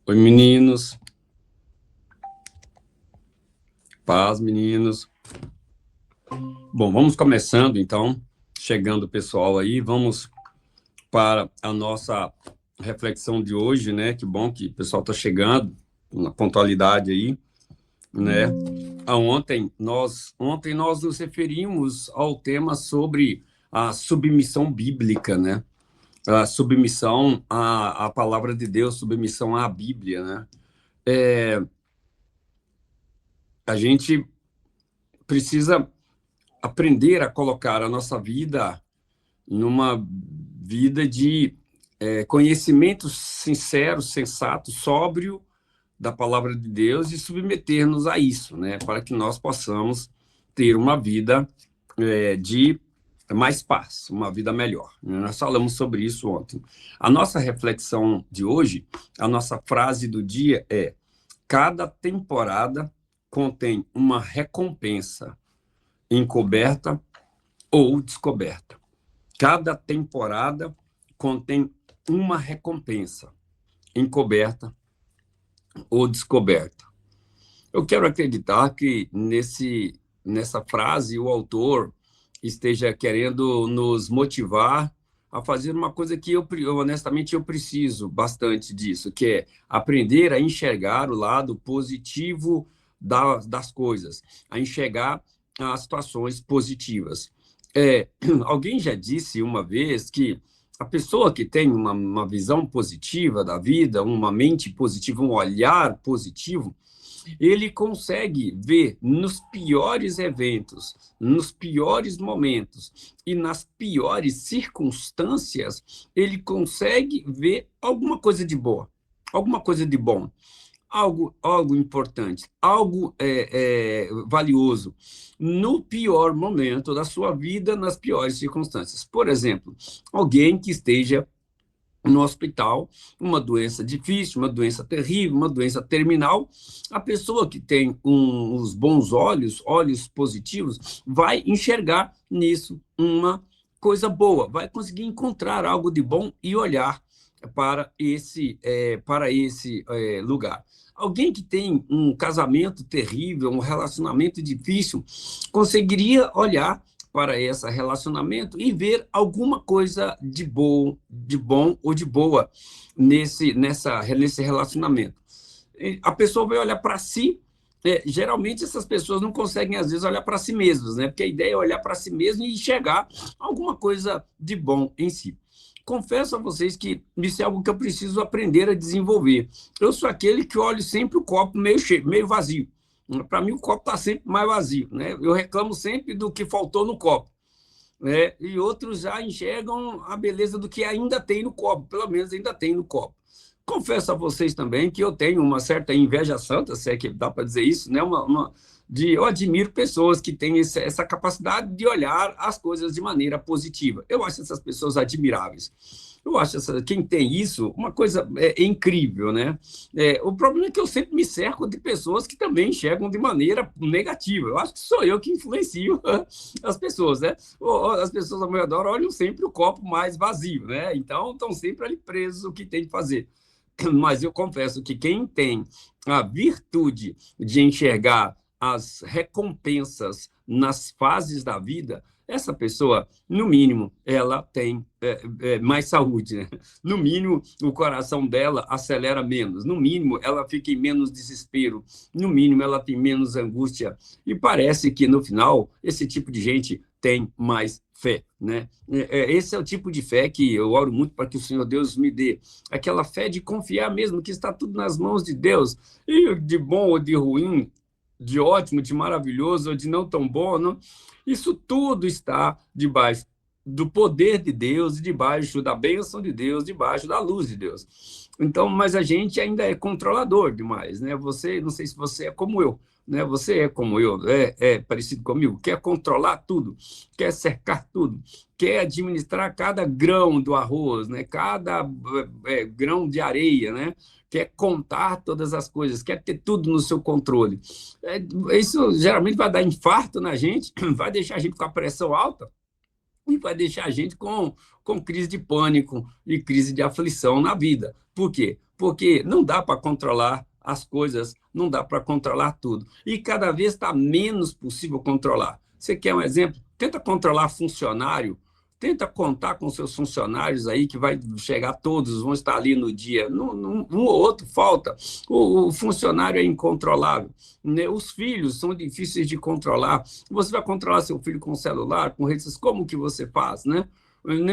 Oi, meninos. Paz, meninos. Bom, vamos começando, então. Chegando o pessoal aí, vamos para a nossa reflexão de hoje, né? Que bom que o pessoal está chegando, na pontualidade aí, né? Ontem nós nos referimos ao tema sobre a submissão bíblica, né? A submissão à palavra de Deus, submissão à Bíblia, né? A gente precisa aprender a colocar a nossa vida numa vida de conhecimento sincero, sensato, sóbrio da palavra de Deus e submeter-nos a isso, né, para que nós possamos ter uma vida de mais paz, uma vida melhor. Nós falamos sobre isso ontem. A nossa reflexão de hoje, a nossa frase do dia é: cada temporada contém uma recompensa encoberta ou descoberta. Cada temporada contém uma recompensa encoberta ou descoberta. Eu quero acreditar que nessa frase o autor esteja querendo nos motivar a fazer uma coisa que honestamente eu preciso bastante disso, que é aprender a enxergar o lado positivo das coisas, a enxergar as situações positivas. Alguém já disse uma vez que a pessoa que tem uma visão positiva da vida, uma mente positiva, um olhar positivo, ele consegue ver nos piores eventos, nos piores momentos e nas piores circunstâncias, ele consegue ver alguma coisa de boa, alguma coisa de bom, algo importante, algo valioso no pior momento da sua vida, nas piores circunstâncias. Por exemplo, alguém que esteja no hospital, uma doença difícil, uma doença terrível, uma doença terminal, a pessoa que tem os bons olhos positivos, vai enxergar nisso uma coisa boa, vai conseguir encontrar algo de bom e olhar para esse lugar. Alguém que tem um casamento terrível, um relacionamento difícil, conseguiria olhar para esse relacionamento e ver alguma coisa de bom ou de boa nesse relacionamento. A pessoa vai olhar para si. Geralmente essas pessoas não conseguem, às vezes, olhar para si mesmas, né? Porque a ideia é olhar para si mesmo e enxergar alguma coisa de bom em si. Confesso a vocês que isso é algo que eu preciso aprender a desenvolver. Eu sou aquele que olho sempre o copo meio cheio, meio vazio. Para mim, o copo está sempre mais vazio, né? Eu reclamo sempre do que faltou no copo, né? E outros já enxergam a beleza do que ainda tem no copo, pelo menos ainda tem no copo. Confesso a vocês também que eu tenho uma certa inveja santa, se é que dá para dizer isso, né? Eu admiro pessoas que têm essa capacidade de olhar as coisas de maneira positiva. Eu acho essas pessoas admiráveis. Eu acho quem tem isso uma coisa incrível, né? O problema é que eu sempre me cerco de pessoas que também enxergam de maneira negativa. Eu acho que sou eu que influencio as pessoas, né? As pessoas ao meu redor olham sempre o copo mais vazio, né? Então, estão sempre ali presos o que tem de fazer. Mas eu confesso que quem tem a virtude de enxergar as recompensas nas fases da vida, essa pessoa, no mínimo, ela tem mais saúde, né? No mínimo, o coração dela acelera menos, no mínimo, ela fica em menos desespero, no mínimo, ela tem menos angústia. E parece que, no final, esse tipo de gente tem mais fé, né? Esse é o tipo de fé que eu oro muito para que o Senhor Deus me dê. Aquela fé de confiar mesmo que está tudo nas mãos de Deus, e de bom ou de ruim, de ótimo, de maravilhoso ou de não tão bom, não? Isso tudo está debaixo do poder de Deus, debaixo da bênção de Deus, debaixo da luz de Deus. Então, mas a gente ainda é controlador demais, né? Você, não sei se você é como eu, né? Você é como eu, é parecido comigo, quer controlar tudo, quer cercar tudo, quer administrar cada grão do arroz, né? Cada grão de areia, né? Quer contar todas as coisas, quer ter tudo no seu controle. Isso geralmente vai dar infarto na gente, vai deixar a gente com a pressão alta e vai deixar a gente com crise de pânico e crise de aflição na vida. Por quê? porque não dá para controlar as coisas, não dá para controlar tudo. E cada vez está menos possível controlar. Você quer um exemplo? Tenta controlar funcionário, tenta contar com seus funcionários aí, que vai chegar todos, vão estar ali no dia. Um ou outro falta. O funcionário é incontrolável, né? Os filhos são difíceis de controlar. Você vai controlar seu filho com celular, com redes sociais, como que você faz, né?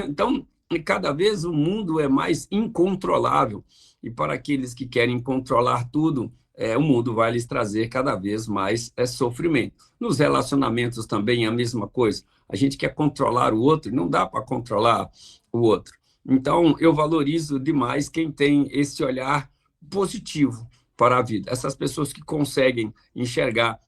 Então, cada vez o mundo é mais incontrolável. E para aqueles que querem controlar tudo, o mundo vai lhes trazer cada vez mais sofrimento. Nos relacionamentos também é a mesma coisa. A gente quer controlar o outro, não dá para controlar o outro. Então, eu valorizo demais quem tem esse olhar positivo para a vida. Essas pessoas que conseguem enxergar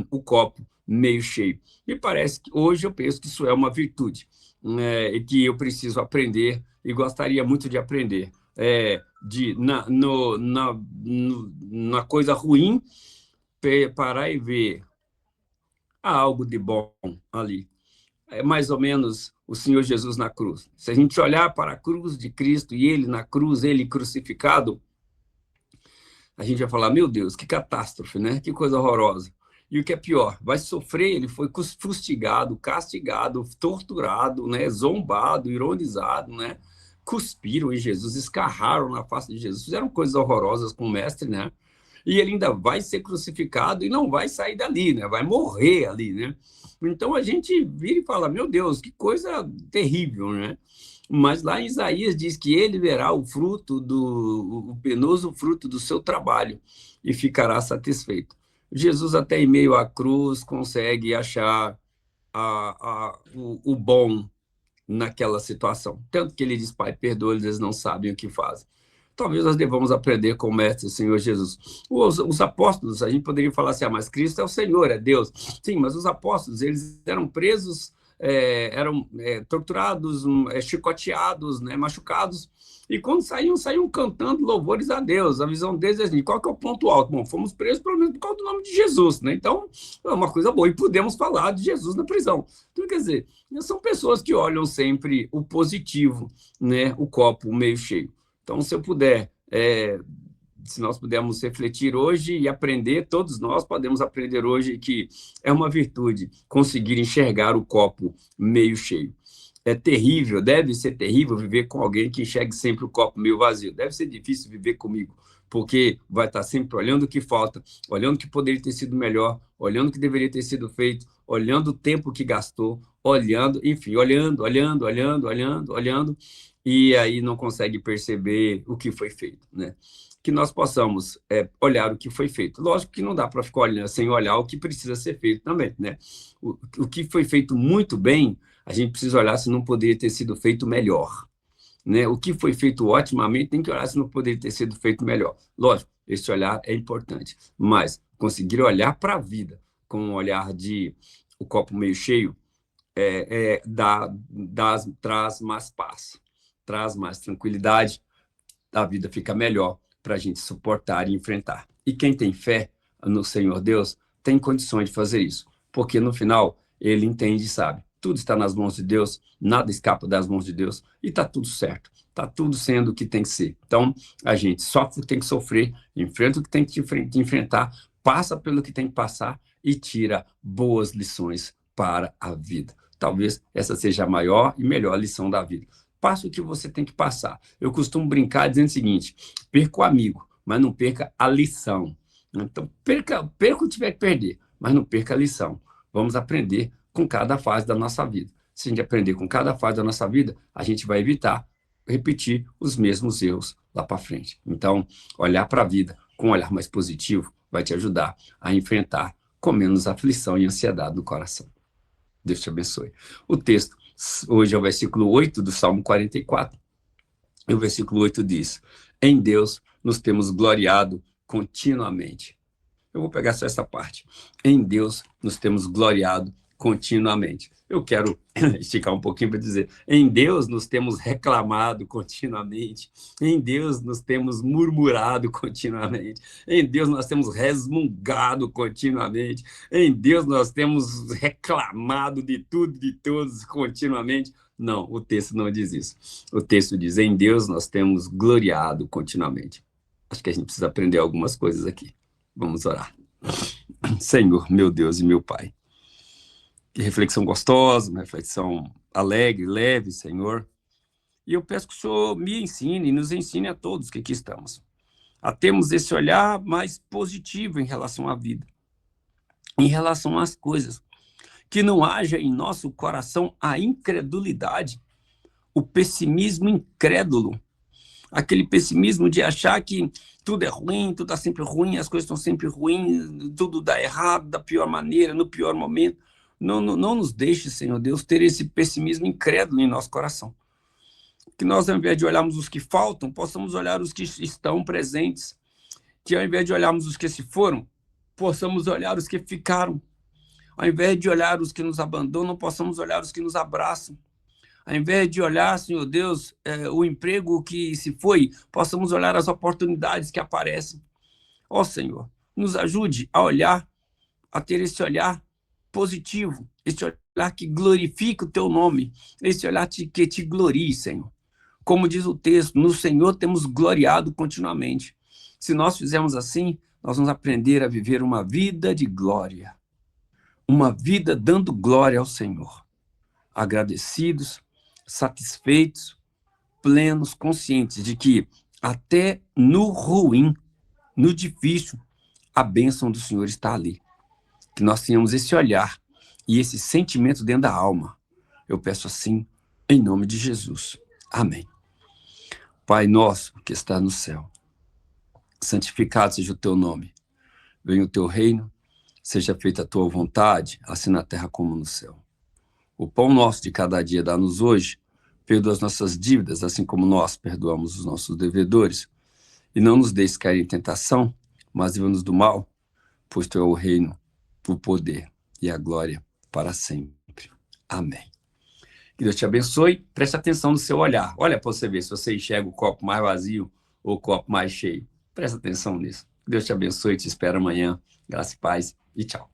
o copo meio cheio. Me parece que hoje eu penso que isso é uma virtude, né, e que eu preciso aprender e gostaria muito de aprender. Na coisa ruim, parar e ver algo de bom ali. É mais ou menos o Senhor Jesus na cruz. Se a gente olhar para a cruz de Cristo e ele na cruz, ele crucificado, a gente vai falar, meu Deus, que catástrofe, né? Que coisa horrorosa. E o que é pior, vai sofrer, ele foi fustigado, castigado, torturado, né? Zombado, ironizado, né? Cuspiram em Jesus, escarraram na face de Jesus, fizeram coisas horrorosas com o mestre, né? E ele ainda vai ser crucificado e não vai sair dali, né? Vai morrer ali, né? Então a gente vira e fala, meu Deus, que coisa terrível, né? Mas lá em Isaías diz que ele verá o penoso fruto do seu trabalho e ficará satisfeito. Jesus, até em meio à cruz, consegue achar o bom naquela situação. Tanto que ele diz, Pai, perdoa-lhes, eles não sabem o que fazem. Talvez nós devamos aprender com o Mestre, o Senhor Jesus. Os apóstolos, a gente poderia falar assim, mas Cristo é o Senhor, é Deus. Sim, mas os apóstolos, eles eram presos, eram torturados, chicoteados, né, machucados, e quando saíam cantando louvores a Deus. A visão deles é assim, qual que é o ponto alto? Bom, fomos presos pelo menos por causa do nome de Jesus, né? Então, é uma coisa boa, e podemos falar de Jesus na prisão. Então, quer dizer, são pessoas que olham sempre o positivo, né, o copo meio cheio. Então, se eu puder, se nós pudermos refletir hoje e aprender, todos nós podemos aprender hoje que é uma virtude conseguir enxergar o copo meio cheio. É terrível, deve ser terrível viver com alguém que enxergue sempre o copo meio vazio. Deve ser difícil viver comigo, porque vai estar sempre olhando o que falta, olhando o que poderia ter sido melhor, olhando o que deveria ter sido feito, olhando o tempo que gastou, olhando, enfim, olhando, e aí não consegue perceber o que foi feito, né? Que nós possamos olhar o que foi feito. Lógico que não dá para ficar olhando sem olhar o que precisa ser feito também, né? O que foi feito muito bem, a gente precisa olhar se não poderia ter sido feito melhor, né? O que foi feito otimamente, tem que olhar se não poderia ter sido feito melhor. Lógico, esse olhar é importante, mas conseguir olhar para a vida com um olhar de o copo meio cheio traz mais paz, traz mais tranquilidade, a vida fica melhor para a gente suportar e enfrentar. E quem tem fé no Senhor Deus tem condições de fazer isso, porque no final ele entende e sabe. Tudo está nas mãos de Deus, nada escapa das mãos de Deus, e está tudo certo, está tudo sendo o que tem que ser. Então, a gente sofre o que tem que sofrer, enfrenta o que tem que enfrentar, passa pelo que tem que passar e tira boas lições para a vida. Talvez essa seja a maior e melhor lição da vida. Passa o que você tem que passar. Eu costumo brincar dizendo o seguinte, perca o amigo, mas não perca a lição. Então, perca o que tiver que perder, mas não perca a lição. Vamos aprender com cada fase da nossa vida. Se a gente aprender com cada fase da nossa vida, a gente vai evitar repetir os mesmos erros lá para frente. Então, olhar para a vida com um olhar mais positivo vai te ajudar a enfrentar com menos aflição e ansiedade no coração. Deus te abençoe. O texto hoje é o versículo 8 do Salmo 44. E o versículo 8 diz, em Deus nos temos gloriado continuamente. Eu vou pegar só essa parte. Em Deus nos temos gloriado continuamente. Eu quero esticar um pouquinho para dizer, em Deus nos temos reclamado continuamente, em Deus nos temos murmurado continuamente, em Deus nós temos resmungado continuamente, em Deus nós temos reclamado de tudo, de todos continuamente. Não, o texto não diz isso. O texto diz, em Deus nós temos gloriado continuamente. Acho que a gente precisa aprender algumas coisas aqui. Vamos orar. Senhor, meu Deus e meu Pai, que reflexão gostosa, uma reflexão alegre, leve, Senhor. E eu peço que o Senhor me ensine, nos ensine a todos que aqui estamos, a termos esse olhar mais positivo em relação à vida, em relação às coisas, que não haja em nosso coração a incredulidade, o pessimismo incrédulo, aquele pessimismo de achar que tudo é ruim, tudo está sempre ruim, as coisas estão sempre ruins, tudo dá errado, da pior maneira, no pior momento. Não nos deixe, Senhor Deus, ter esse pessimismo incrédulo em nosso coração. Que nós, ao invés de olharmos os que faltam, possamos olhar os que estão presentes. Que ao invés de olharmos os que se foram, possamos olhar os que ficaram. Ao invés de olhar os que nos abandonam, possamos olhar os que nos abraçam. Ao invés de olhar, Senhor Deus, o emprego que se foi, possamos olhar as oportunidades que aparecem. Ó Senhor, nos ajude a olhar, a ter esse olhar positivo, esse olhar que glorifica o Teu nome, esse olhar que te glorie, Senhor. Como diz o texto, no Senhor temos gloriado continuamente. Se nós fizermos assim, nós vamos aprender a viver uma vida de glória. Uma vida dando glória ao Senhor. Agradecidos, satisfeitos, plenos, conscientes de que até no ruim, no difícil, a bênção do Senhor está ali. Que nós tenhamos esse olhar e esse sentimento dentro da alma. Eu peço assim, em nome de Jesus. Amém. Pai nosso que está no céu, santificado seja o teu nome. Venha o teu reino, seja feita a tua vontade, assim na terra como no céu. O pão nosso de cada dia dá-nos hoje, perdoa as nossas dívidas, assim como nós perdoamos os nossos devedores. E não nos deixes cair em tentação, mas livra-nos do mal, pois teu é o reino, o poder e a glória para sempre. Amém. Que Deus te abençoe. Preste atenção no seu olhar. Olha para você ver se você enxerga o copo mais vazio ou o copo mais cheio. Presta atenção nisso. Que Deus te abençoe. Te espero amanhã. Graça e paz. E tchau.